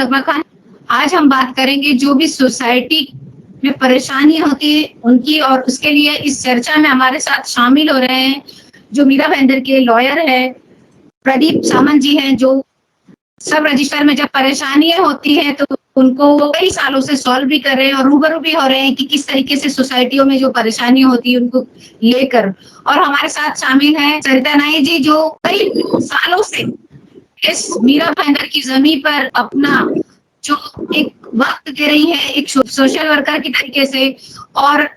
मकान। आज हम बात करेंगे जो भी सोसाइटी में परेशानी होती है उनकी, और उसके लिए इस चर्चा में हमारे साथ शामिल हो रहे हैं जो मीरा भाईंदर के लॉयर है, प्रदीप सामंत जी हैं, जो सब रजिस्टर में जब परेशानियां होती हैं तो उनको वो कई सालों से सॉल्व भी कर रहे हैं और रूबरू भी हो रहे हैं कि किस तरीके से सोसाइटियों में जो परेशानी होती है उनको लेकर। और हमारे साथ शामिल है सरिता नाई जी, जो कई सालों से इस मीरा भाईंदर की जमीन पर अपना जो एक वक्त दे रही है एक सोशल वर्कर की तरीके से, और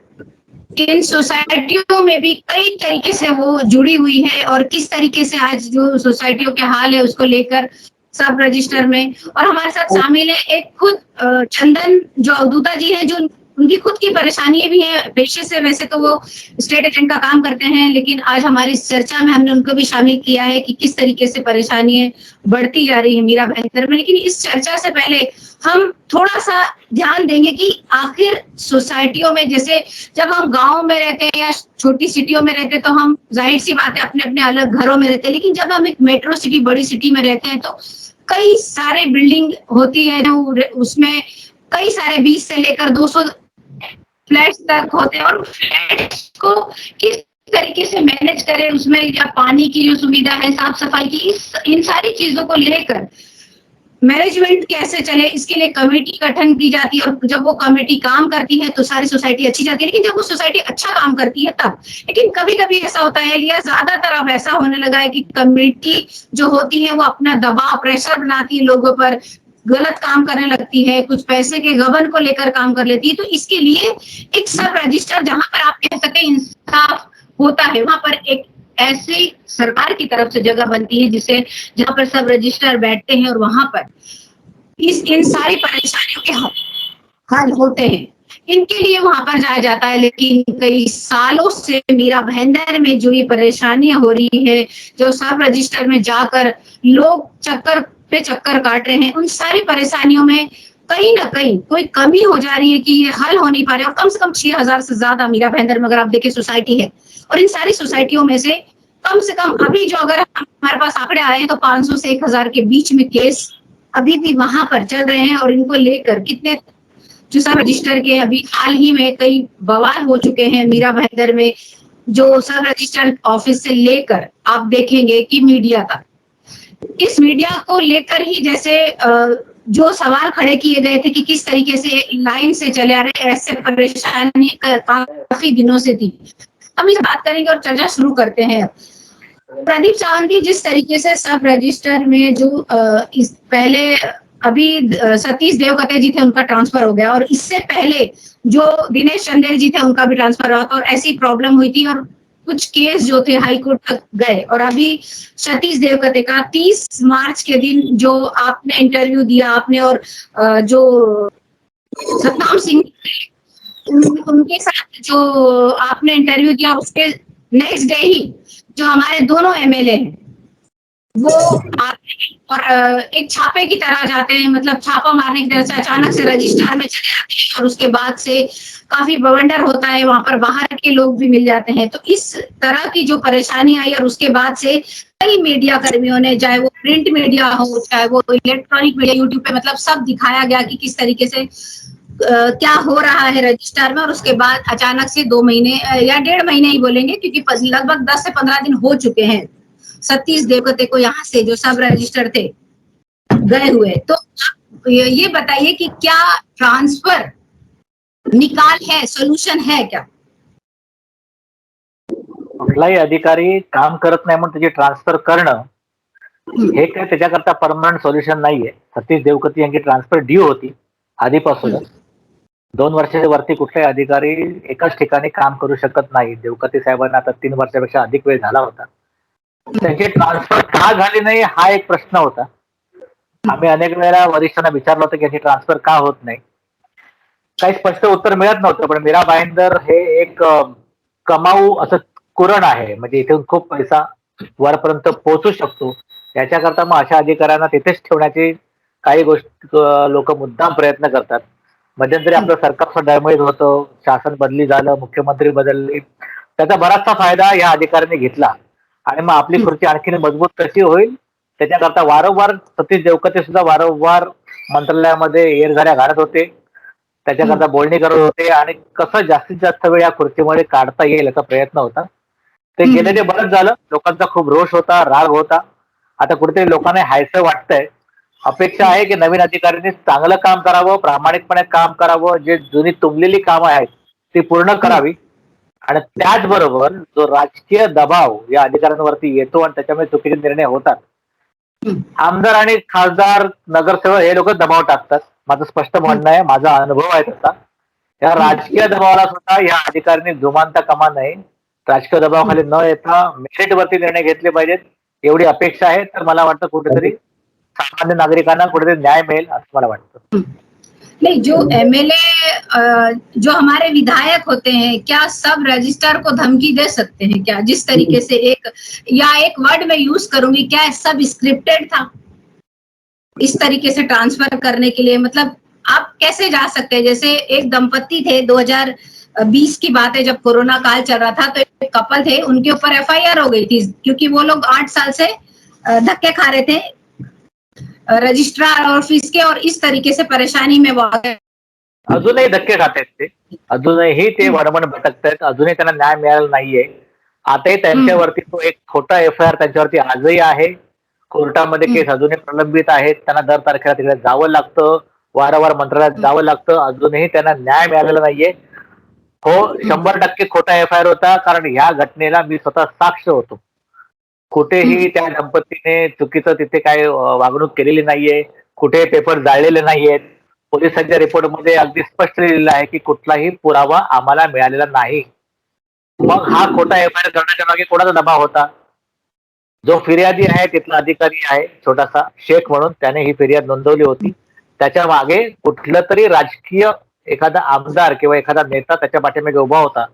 इन सोसाइटियों में भी कई तरीके से वो जुड़ी हुई है और किस तरीके से आज जो सोसाइटियों के हाल है उसको लेकर सब रजिस्टर में। और हमारे साथ शामिल है एक खुद चंदन जो अवधूता जी है, जो उनकी खुद की परेशानी भी है पेशे से। वैसे तो वो स्टेट एजेंट का काम करते हैं, लेकिन आज हमारी इस चर्चा में हमने उनको भी शामिल किया है कि किस तरीके से परेशानियां बढ़ती जा रही है मीरा भाईंदर में। लेकिन इस चर्चा से पहले हम थोड़ा सा ध्यान देंगे कि आखिर सोसाइटियों में, जैसे जब हम गांव में रहते हैं या छोटी सिटियों में रहते हैं तो हम जाहिर सी बात है अपने अपने अलग घरों में रहते हैं, लेकिन जब हम एक मेट्रो सिटी बड़ी सिटी में रहते हैं तो कई सारे बिल्डिंग होती है जो उसमें कई सारे 20 से लेकर 200 फ्लैट्स तक होते हैं, और फ्लैट्स को किस तरीके से मैनेज करें, उसमें या पानी की जो सुविधा है, साफ सफाई की, इन सारी चीजों को लेकर मैनेजमेंट कैसे चले, इसके लिए कमेटी गठन की जाती है। और जब वो कमेटी काम करती है तो सारी सोसाइटी अच्छी जाती है, लेकिन जब वो सोसाइटी अच्छा काम करती है तब। लेकिन कभी कभी ऐसा होता है, या ज्यादातर अब ऐसा होने लगा है कि कमेटी जो होती है वो अपना दबाव प्रेशर बनाती है लोगों पर, गलत काम करने लगती है, कुछ पैसे के गबन को लेकर काम कर लेती है। तो इसके लिए एक सब रजिस्टर, जहां पर आप कह सके इंसाफ होता है, वहां पर एक ऐसी सरकार की तरफ से जगह बनती है जिसे जहां पर सब रजिस्टर बैठते हैं और वहां पर इन सारी परेशानियों के हल होते हैं। इनके लिए वहां पर जाया जाता है, लेकिन कई सालों से मीरा भाईंदर में जो ये परेशानियां हो रही है, जो सब रजिस्टर में जाकर लोग चक्कर पे चक्कर काट रहे हैं, उन सारी परेशानियों में कहीं ना कहीं कोई कमी हो जा रही है कि ये हल हो नहीं पा रहे। और कम से कम 6,000 से ज्यादा मीरा भाईंदर में अगर आप देखें सोसाइटी है, और इन सारी सोसाइटियों में से कम अभी जो अगर हमारे पास आंकड़े आए हैं तो 500 से 1,000 के बीच में केस अभी भी वहां पर चल रहे हैं। और इनको लेकर कितने जो सब रजिस्टर के अभी हाल ही में कई बवाल हो चुके हैं मीरा भाईंदर में, जो सब रजिस्टर ऑफिस से लेकर आप देखेंगे कि मीडिया तक। इस मीडिया को लेकर ही जैसे जो सवाल खड़े किए गए थे कि किस तरीके से लाइन से चले आ रहे, ऐसे परेशानी काफी दिनों से थी। हम इस बात करेंगे और चर्चा शुरू करते हैं। प्रदीप सावंत जी, जिस तरीके से सब रजिस्टर में जो इस पहले अभी सतीश देवकते जी थे उनका ट्रांसफर हो गया, और इससे पहले जो दिनेश चंदेल जी थे उनका भी ट्रांसफर हुआ था, और ऐसी प्रॉब्लम हुई थी और कुछ केस जो थे हाई कोर्ट तक गए। और अभी सतीश देवकते का 30 मार्च के दिन जो आपने इंटरव्यू दिया आपने, और जो सतनाम सिंह उनके साथ जो आपने इंटरव्यू दिया, उसके नेक्स्ट डे ही जो हमारे दोनों एमएलए हैं वो आते हैं और एक छापे की तरह जाते हैं, मतलब छापा मारने की तरह से अचानक से रजिस्ट्रार में चले जाते हैं, और उसके बाद से काफी बवंडर होता है, वहां पर बाहर के लोग भी मिल जाते हैं। तो इस तरह की जो परेशानी आई, और उसके बाद से कई मीडिया कर्मियों ने, चाहे वो प्रिंट मीडिया हो चाहे वो इलेक्ट्रॉनिक मीडिया, यूट्यूब पे मतलब सब दिखाया गया कि किस तरीके से क्या हो रहा है रजिस्ट्रार में। और उसके बाद अचानक से 2 महीने या 1.5 महीने ही बोलेंगे, क्योंकि लगभग 10 से 15 दिन हो चुके हैं सतीश देवकते को यहाँ से जो सब रजिस्टर थे गए हुए। तो ये बताइए कि क्या ट्रांसफर निकाल है, सोल्यूशन है क्या? कुठलाही अधिकारी काम करत नाही म्हणून त्याची ट्रान्सफर करणं हे काय त्याच्याकरता परमनंट सोल्युशन नाहीये. सतीश देवकते यांची ट्रान्सफर ड्यू होती आधीपासूनच. 2 वर्षाच्या वरती कुठलाही अधिकारी एकाच ठिकाणी काम करू शकत नाही. देवकते साहेबांना आता 3 वर्षापेक्षा अधिक वेळ झाला होता. त्यांची ट्रान्सफर का झाली नाही हा एक प्रश्न होता. आम्ही अनेक वेळेला वरिष्ठांना विचारलं होतं की याची ट्रान्सफर का होत नाही. काही स्पष्ट उत्तर मिळत नव्हतं. पण मीरा भाईंदर हे एक कमाऊ असं कुरण आहे, म्हणजे इथून खूप पैसा वरपर्यंत पोहोचू शकतो. याच्याकरता मग अशा अधिकाऱ्यांना तिथेच ठेवण्याची काही गोष्टी लोक मुद्दाम प्रयत्न करतात. मध्यंतरी आपलं सरकार डळमळीत होतं, शासन बदली झालं, मुख्यमंत्री बदलले, त्याचा बराचसा फायदा या अधिकाऱ्यांनी घेतला आणि मग आपली खुर्ची आणखीन मजबूत कशी होईल त्याच्याकरता वारंवार सतीश देवकते सुद्धा वारंवार मंत्रालयामध्ये येरझाऱ्या घालत होते, त्याच्याकरता बोलणी करत होते आणि कसं जास्तीत जास्त वेळ या खुर्चीमध्ये काढता येईल याचा प्रयत्न होता. ते गेले ते बरंच झालं. लोकांचा खूप रोष होता, राग होता. आता कुठेतरी लोकांना हायसं वाटतंय. अपेक्षा आहे की नवीन अधिकाऱ्यांनी चांगलं काम करावं, प्रामाणिकपणे काम करावं, जे जुनी तुंबलेली कामं आहेत ती पूर्ण करावी आणि त्याचबरोबर जो राजकीय दबाव या अधिकाऱ्यांवरती येतो आणि त्याच्यामुळे चुकीचे निर्णय होतात. आमदार आणि खासदार, नगरसेवक हे लोक दबाव टाकतात. माझं स्पष्ट म्हणणं आहे, माझा अनुभव आहे तसा. या राजकीय दबावाला सुद्धा या अधिकाऱ्यांनी जुमानता कामा नये. राजकीय दबावाखाली न येता मेरिटवरती निर्णय घेतले पाहिजेत, एवढी अपेक्षा आहे. तर मला वाटतं कुठेतरी सामान्य नागरिकांना कुठेतरी न्याय मिळेल असं मला वाटतं. नहीं, जो एमएलए जो हमारे विधायक होते हैं, क्या सब रजिस्ट्रार को धमकी दे सकते हैं क्या? जिस तरीके से एक वर्ड में यूज करूंगी, क्या सब स्क्रिप्टेड था इस तरीके से ट्रांसफर करने के लिए? मतलब आप कैसे जा सकते हैं? जैसे एक दंपति थे, 2020 की बात है, जब कोरोना काल चल रहा था, तो एक कपल थे, उनके ऊपर एफआईआर हो गई थी क्योंकि वो लोग 8 साल से धक्के खा रहे थे रजिस्ट्रार ऑफिस के, और इस तरीके से परेशानी में वो अजूनही धक्के खातायत ते, अजूनही ते वणवण भटकतायत, अजूनही त्यांना न्याय मिळाला नाहीये. आताही त्यांच्यावरती तो एक खोटा एफआयआर त्यांच्यावरती आजही आहे. कोर्टामध्ये केस अजूनही प्रलंबित आहेत. त्यांना दर तारखेला तिकडे जावं लागतं, वारंवार मंत्रालयात जावं लागतं. अजूनही त्यांना न्याय मिळालेला नाहीये. हो, 100% खोटा एफआयआर होता, कारण ह्या घटनेला मी स्वतः साक्ष होतो. कुठेही त्या दंपतीने चुकीचं तिथे काय वागणूक केलेली नाहीये, कुठे पेपर जाळलेले नाहीयेत. पोलिसांच्या रिपोर्टमध्ये अगदी स्पष्ट लिहिलेलं आहे की कुठलाही पुरावा आम्हाला मिळालेला नाही. मग हा खोटा एफआयआर करण्याच्या मागे कोणाचा दबाव होता? जो फिर्यादी आहे तिथला अधिकारी आहे छोटासा शेख म्हणून, त्याने ही फिर्याद नोंदवली होती. त्याच्या मागे कुठलं तरी राजकीय एखादा आमदार किंवा एखादा नेता त्याच्या पाठीमागे उभा होता.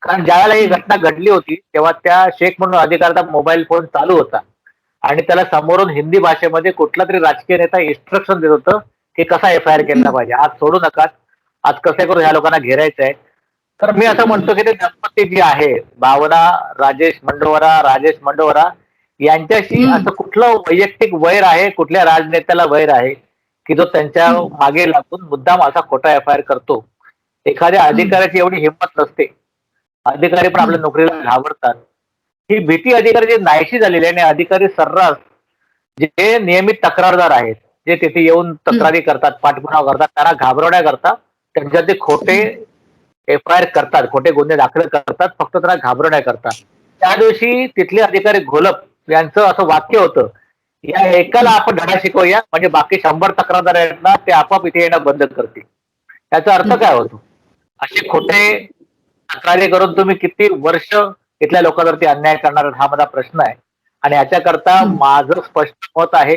कारण ज्यावेळेला ही घटना घडली होती तेव्हा त्या शेख म्हणून अधिकाऱ्याचा मोबाईल फोन चालू होता आणि त्याला समोरून हिंदी भाषेमध्ये कुठला तरी राजकीय नेता इन्स्ट्रक्शन देत होतं की कसा एफआयआर केला पाहिजे, आज सोडू नका, आज कसे करून ह्या लोकांना घेरायचं आहे. तर मी असं म्हणतो की ते दंपती जी आहे, भावना राजेश मंडोवरा यांच्याशी असं कुठलं वैयक्तिक वैर आहे, कुठल्या राजनेत्याला वैर आहे की जो त्यांच्या मागे लागून मुद्दाम असा खोटा एफआयआर करतो? एखाद्या अधिकाऱ्याची एवढी हिंमत नसते. अधिकारी पण आपल्या नोकरीला घाबरतात. ही भीती अधिकाऱ्याची नाहीशी झालेली आहे आणि अधिकारी सर्रास जे नियमित तक्रारदार आहेत, जे तिथे येऊन तक्रारी करतात, पाठपुरावा करतात, त्यांना घाबरवण्याकरता त्यांच्यावरती खोटे एफआयआर करतात, खोटे गुन्हे दाखल करतात, फक्त त्यांना घाबरवण्याकरता. त्या दिवशी तिथले अधिकारी घोलप यांचं असं वाक्य होतं, या एकाला आपण धडा शिकवूया म्हणजे बाकी 100 तक्रारदार आहेत ना ते आपोआप इथे येणं बंद करतील. याचा अर्थ काय होतो? असे खोटे तक्रारी करून तुम्ही किती वर्ष इथल्या लोकांवरती अन्याय करणार आहात, हा माझा प्रश्न आहे. आणि याच्याकरता माझं स्पष्ट मत आहे,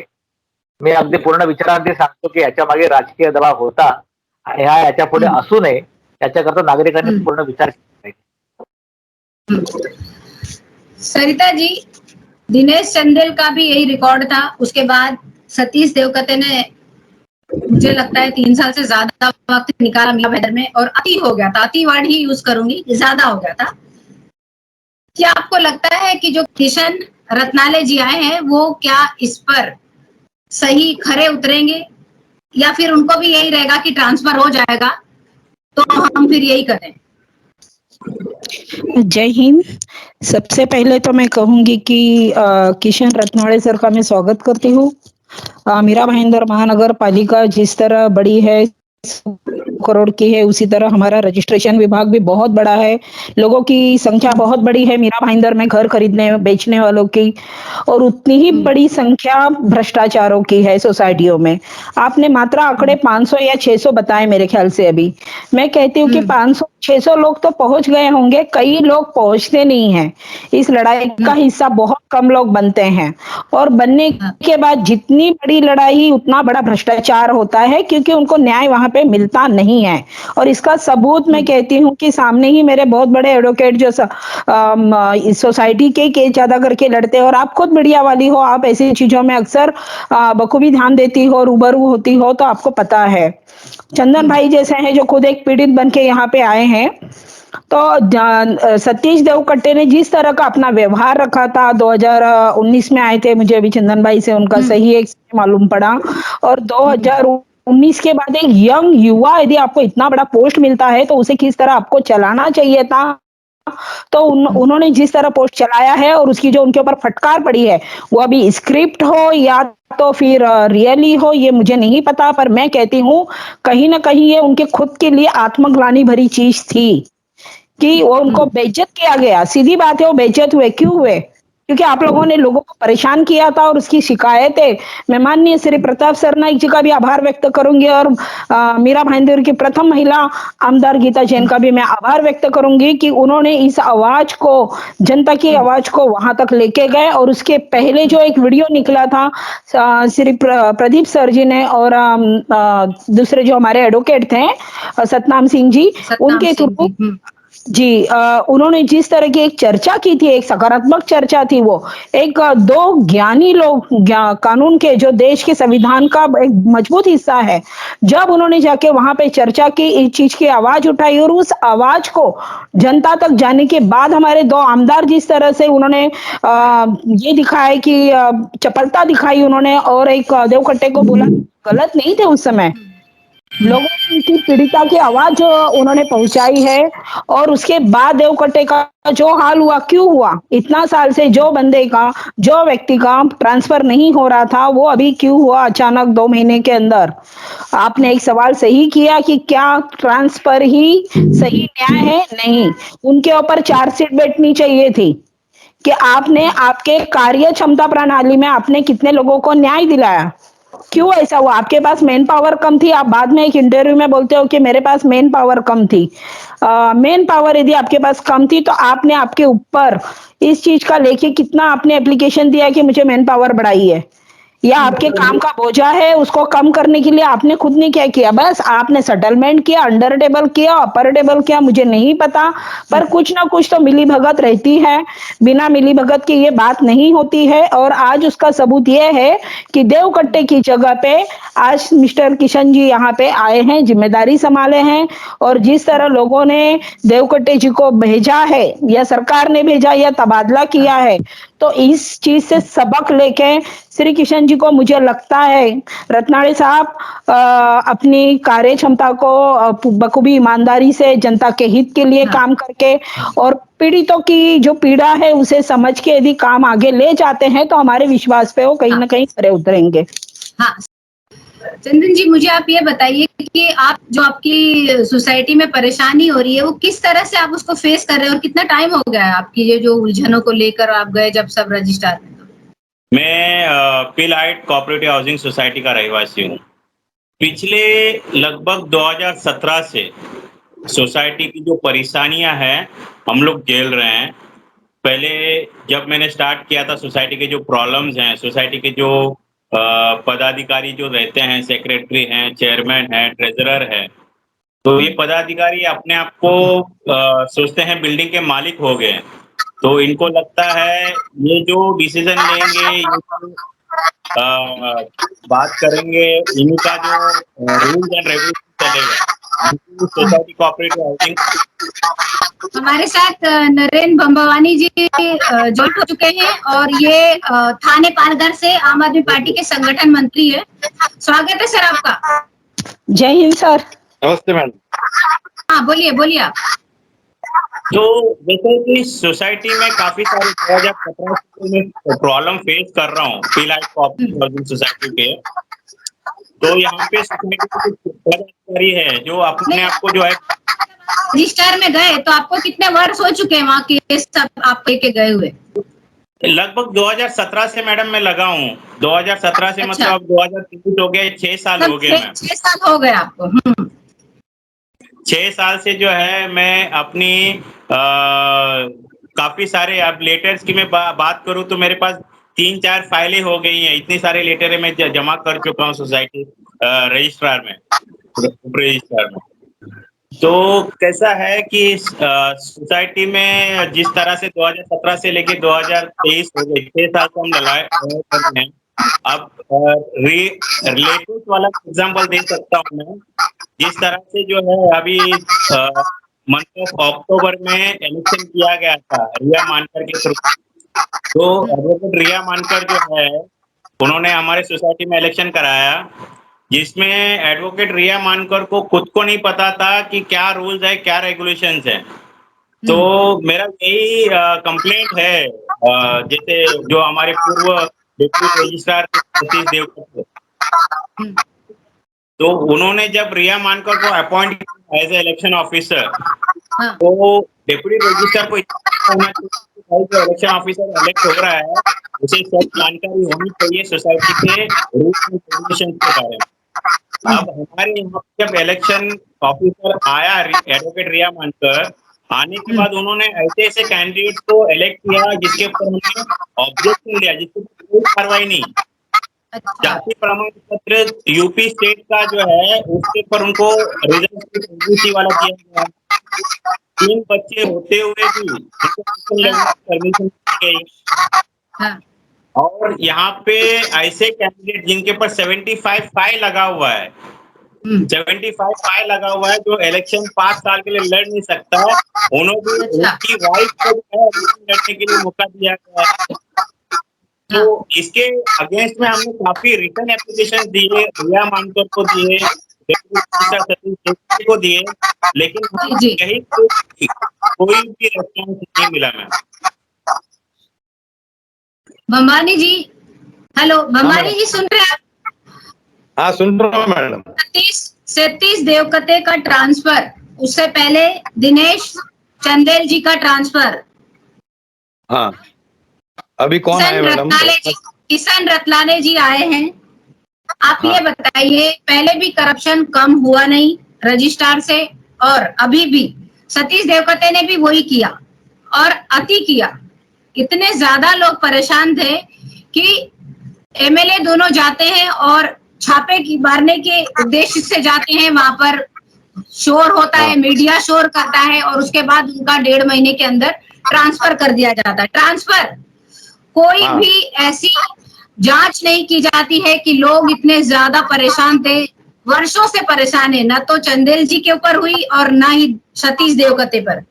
मी अगदी पूर्ण विचारांती सांगतो की याच्या मागे राजकीय दबाव होता आणि हा याच्या पुढे असू नये याच्याकरता नागरिकांनी पूर्ण विचार केला पाहिजे. सरिता जी, दिनेश चंदेल का भी यही रिकॉर्ड था. उसके बाद सतीश देवकते ने, मुझे लगता है 3 साल से ज्यादा वक्त निकाला मीरा भाईंदर में, और अति हो गया था, अति वर्ड ही यूज करूंगी, ज्यादा हो गया था. क्या आपको लगता है कि जो किशन रत्नाले जी आए हैं वो क्या इस पर सही खरे उतरेंगे, या फिर उनको भी यही रहेगा कि ट्रांसफर हो जाएगा तो हम फिर यही करें? जय हिंद. सबसे पहले तो मैं कहूंगी कि किशन रत्नाड़े सर का मैं स्वागत करती हूँ. मीरा भाईंदर महानगर पालिका जिस तरह बड़ी है, करोड़ की है, उसी तरह हमारा रजिस्ट्रेशन विभाग भी बहुत बड़ा है. लोगों की संख्या बहुत बड़ी है मीरा भाईंदर में घर खरीदने बेचने वालों की, और उतनी ही बड़ी संख्या भ्रष्टाचारों की है सोसाइटियों में. आपने मात्रा आंकड़े 500 या 600 बताए मेरे ख्याल से. अभी मैं कहती हूँ कि 500-600 लोग तो पहुंच गए होंगे, कई लोग पहुंचते नहीं हैं. इस लड़ाई का हिस्सा बहुत कम लोग बनते हैं, और बनने के बाद जितनी बड़ी लड़ाई उतना बड़ा भ्रष्टाचार होता है, क्योंकि उनको न्याय वहां पे मिलता नहीं है. और इसका सबूत मैं कहती हूँ कि सामने ही मेरे बहुत बड़े एडवोकेट जो सोसाइटी के केस ज्यादा करके लड़ते हैं, और आप खुद मीडिया वाली हो, आप ऐसी चीजों में अक्सर बखूबी ध्यान देती हो, रूबरू होती हो, तो आपको पता है. चंदन भाई जैसे हैं जो खुद एक पीड़ित बन के यहाँ पे आए हैं, तो सतीश देवकट्टे ने जिस तरह का अपना व्यवहार रखा था, 2019 में आए थे, मुझे अभी चंदन भाई से उनका सही एक मालूम पड़ा, और 2019 के बाद एक यंग युवा यदि आपको इतना बड़ा पोस्ट मिलता है तो उसे किस तरह आपको चलाना चाहिए था। तो उन्होंने जिस तरह पोस्ट चलाया है और उसकी जो उनके ऊपर फटकार पड़ी है, वो अभी स्क्रिप्ट हो या तो फिर रियली हो, ये मुझे नहीं पता, पर मैं कहती हूँ कहीं ना कहीं ये उनके खुद के लिए आत्मग्लानि भरी चीज थी कि वो उनको बेइज्जत किया गया। सीधी बात है, वो बेइज्जत हुए, क्यों हुए? क्योंकि आप लोगों ने लोगों को परेशान किया था और उसकी शिकायतें, मैं माननीय श्री प्रताप सरनाईक जी का भी आभार व्यक्त करूंगी, और मीरा भाईंदर की प्रथम महिला आमदार गीता जैन का भी मैं आभार व्यक्त करूंगी कि उन्होंने इस आवाज को, जनता की आवाज को वहां तक लेके गए। और उसके पहले जो एक वीडियो निकला था श्री प्रदीप सर जी ने और दूसरे जो हमारे एडवोकेट थे सतनाम सिंह जी, उनके थ्रू जी उन्होंने जिस तरह की एक चर्चा की थी, एक सकारात्मक चर्चा थी, वो एक दो ज्ञानी लोग कानून के, जो देश के संविधान का एक मजबूत हिस्सा है, जब उन्होंने जाके वहां पे चर्चा की, इस चीज की आवाज उठाई और उस आवाज को जनता तक जाने के बाद हमारे दो आमदार जिस तरह से उन्होंने ये दिखाया कि चपलता दिखाई उन्होंने, और एक देवकट्टे को बोला गलत नहीं थे उस समय, लोगों ने उनकी पीड़िता की आवाज उन्होंने पहुंचाई है। और उसके बाद देवकट्टे का जो हाल हुआ, क्यों हुआ, इतना साल से जो बंदे का, जो व्यक्ति का ट्रांसफर नहीं हो रहा था, वो अभी क्यों हुआ अचानक 2 महीने के अंदर? आपने एक सवाल सही किया कि क्या ट्रांसफर ही सही न्याय है? नहीं, उनके ऊपर चार्जशीट बैठनी चाहिए थी कि आपने आपके कार्य क्षमता प्रणाली में आपने कितने लोगों को न्याय दिलाया, क्यों ऐसा हुआ? आपके पास मैन पावर कम थी, आप बाद में एक इंटरव्यू में बोलते हो कि मेरे पास मैन पावर कम थी। मैन पावर यदि आपके पास कम थी तो आपने आपके ऊपर इस चीज का लेके कितना आपने एप्लीकेशन दिया कि मुझे मैन पावर बढ़ाई है, या आपके काम का बोझा है उसको कम करने के लिए आपने खुद ने क्या किया? बस आपने सेटलमेंट किया, अंडर टेबल किया, अपर टेबल किया, मुझे नहीं पता, पर कुछ ना कुछ तो मिली भगत रहती है, बिना मिली भगत की ये बात नहीं होती है। और आज उसका सबूत ये है कि देवकट्टे की जगह पे आज मिस्टर किशन जी यहाँ पे आए हैं, जिम्मेदारी संभाले हैं, और जिस तरह लोगों ने देवकट्टे जी को भेजा है या सरकार ने भेजा या तबादला किया है, तो इस चीज से सबक लेके श्री किशन जी को, मुझे लगता है रत्नाड़ी साहब अपनी कार्य क्षमता को बखूबी ईमानदारी से जनता के हित के लिए काम करके और पीड़ितों की जो पीड़ा है उसे समझ के यदि काम आगे ले जाते हैं तो हमारे विश्वास पे वो कहीं ना कहीं खरे उतरेंगे। हाँ चंदन जी, मुझे आप ये बताइए कि आप जो आपकी सोसाइटी में परेशानी हो रही है वो किस तरह से आप उसको फेस कर रहे हैं और कितना टाइम हो गया है आपकी ये जो उलझनों को लेकर आप गए जब सब रजिस्ट्रार में? मैं पिल हाइट कोऑपरेटिव हाउसिंग सोसाइटी का रहवासी हूँ। पिछले लगभग 2017 से सोसाइटी की जो परेशानियां हैं हम लोग झेल रहे हैं। पहले जब मैंने स्टार्ट किया था, सोसाइटी के जो प्रॉब्लम्स हैं, सोसाइटी के जो पदाधिकारी जो रहते हैं, सेक्रेटरी हैं, चेयरमैन हैं, ट्रेजरर है, तो ये पदाधिकारी अपने आप को सोचते हैं बिल्डिंग के मालिक हो गए, तो इनको लगता है ये जो डिसीजन लेंगे, ये जो बात करेंगे, इनका जो रूल्स एंड रेगुलेशन चलेगा। सोसाइटी कोऑपरेटिव हाउसिंग हमारे साथ नरेंद्र बम्बावानी जी ज्वाइन हो चुके हैं और ये थाने पालघर से आम आदमी पार्टी के संगठन मंत्री है। स्वागत है सर आपका। जय हिंद सर। नमस्ते मैडम। हाँ बोलिए बोलिए आप। तो जैसे कि सोसाइटी में काफी सारे 2017 से मैं प्रॉब्लम फेस कर रहा हूँ पिल हाइट कोऑपरेटिव हाउसिंग सोसाइटी के। तो यहाँ पे सोसाइटी के कुछ पदाधिकारी है जो अपने आप को जो है रजिस्टर में गए, तो आपको कितने वर्ष हो चुके हैं वहाँ के सब आप लेके गए हुए? लगभग 2017 से मैडम मैं लगा हूँ। 2017 से मतलब अब 2023 हो गया, 6 साल हो गए मैम। 6 साल हो गए आपको। 6 साल से जो है मैं अपनी काफी सारे, अब लेटर्स की मैं बात करूं तो मेरे पास 3-4 फाइलें हो गई हैं। इतनी सारे लेटर मैं जमा कर चुका हूं सोसाइटी रजिस्ट्रार में, उप रजिस्ट्रार में। तो कैसा है कि सोसाइटी में जिस तरह से 2017 से लेके 2023 हो गए, 6 साल से हम लड़ाई कर रहे हैं। अब रिलेटिव वाला एग्जाम्पल दे सकता हूँ मैं। जिस तरह से जो है अभी मंथ ऑफ अक्टूबर में इलेक्शन किया गया था रिया मानकर के थ्रू। तो एडवोकेट रिया मानकर जो है उन्होंने हमारे सोसाइटी में इलेक्शन कराया, जिसमें एडवोकेट रिया मानकर को खुद को नहीं पता था कि क्या रूल्स है, क्या रेगुलेशंस है। तो मेरा यही कंप्लेंट है, जैसे जो हमारे पूर्व डिप्टी रजिस्ट्रार सतीश देवकते, तो उन्होंने जब रिया मानकर को अपॉइंट किया एज ए इलेक्शन ऑफिसर, तो डिप्टी रजिस्ट्रार को इलेक्शन ऑफिसर इलेक्ट हो रहा है, उसे सब जानकारी होनी चाहिए सोसाइटी के रूल्स एंड रेगुलेशंस के बारे में। अब हमारे यहाँ पे जब इलेक्शन ऑफिसर आया एडवोकेट रिया मानकर, आने के बाद उन्होंने ऐसे ऐसे कैंडिडेट को इलेक्ट किया जिसके ऊपर उन्होंने ऑब्जेक्शन लिया, जिसके ऊपर कोई कार्रवाई नहीं। जाति प्रमाण पत्र यूपी स्टेट का जो है उसके ऊपर उनको रिजल्ट वाला दिया गया। 3 बच्चे होते हुए भी परमिशन दी गई। और यहाँ पे ऐसे कैंडिडेट जिनके ऊपर 75 फाइल लगा हुआ है, 75 फाइल लगा हुआ है, जो इलेक्शन 5 साल के लिए लड़ नहीं सकता, उन्होंने उनकी वाइफ को जो है लड़ने के लिए मौका दिया गया है। तो इसके अगेंस्ट में हमने काफी रिटर्न एप्लीकेशन दिए, रिया मानकर को दिए, को दिए, लेकिन कहीं कोई भी रेस्पॉन्स नहीं मिला। मैम भंबानी जी, हेलो भंबानी जी, सुन रहे हैं आप? हाँ, सुन रहा हूँ मैडम। सतीश देवकते का ट्रांसफर, उससे पहले दिनेश चंदेल जी का ट्रांसफर। हाँ, अभी कौन आए मैडम? किशन रतलाने जी आए हैं। आप ये बताइए, पहले भी करप्शन कम हुआ नहीं रजिस्ट्रार से, और अभी भी सतीश देवकते ने भी वही किया और अति किया। इतने ज्यादा लोग परेशान थे कि एमएलए दोनों जाते हैं और छापे की मारने के उद्देश्य से जाते हैं, वहां पर शोर होता है, मीडिया शोर करता है, और उसके बाद उनका 1.5 महीने के अंदर ट्रांसफर कर दिया जाता है। ट्रांसफर, कोई भी ऐसी जांच नहीं की जाती है कि लोग इतने ज्यादा परेशान थे, वर्षों से परेशान है, न तो चंदेल जी के ऊपर हुई और ना ही सतीश देवकते पर।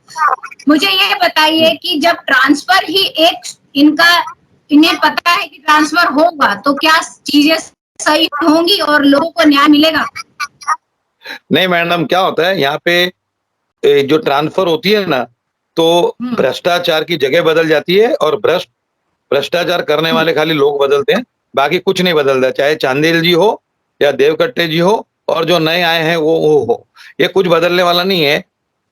मुझे ये बताइए कि जब ट्रांसफर ही एक इन्हें पता है कि ट्रांसफर होगा, तो क्या चीजें सही होंगी और लोगों को न्याय मिलेगा? नहीं मैडम, क्या होता है यहाँ पे जो ट्रांसफर होती है ना, तो भ्रष्टाचार की जगह बदल जाती है और भ्रष्टाचार करने वाले खाली लोग बदलते हैं, बाकी कुछ नहीं बदलता। चाहे चांदेल जी हो या देवकट्टे जी हो और जो नए आए हैं वो हो, ये कुछ बदलने वाला नहीं है।